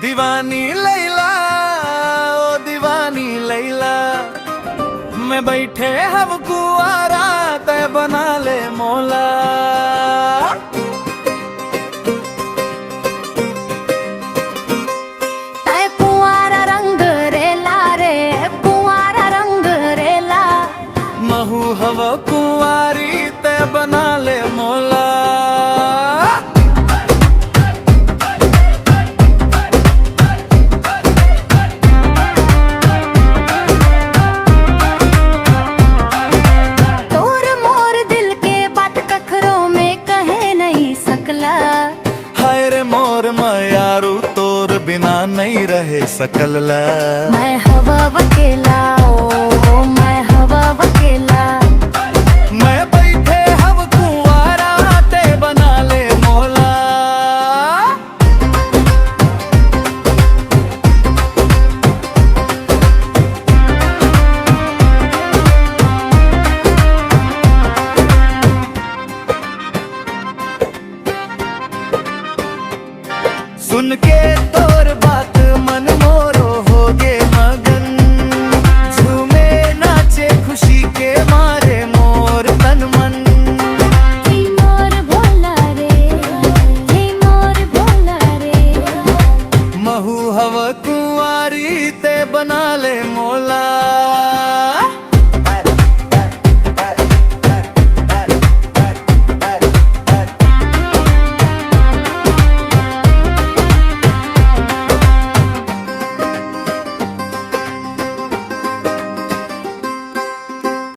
दीवानी लैला ओ दीवानी लैला, मैं बैठे हम कुआरा तय बना ले मौला। तय कुआरा रंग रेला रे, कुआरा रंग रेला, महू हवा कुआरी तय बना ले मौला। मोर मयारू तोर बिना नहीं रहे सकला। मैं हवा वकेला ओ मैं हवा वकेला, मैं बैठे हम कुआरा ते बना ले मौला। सुन के तो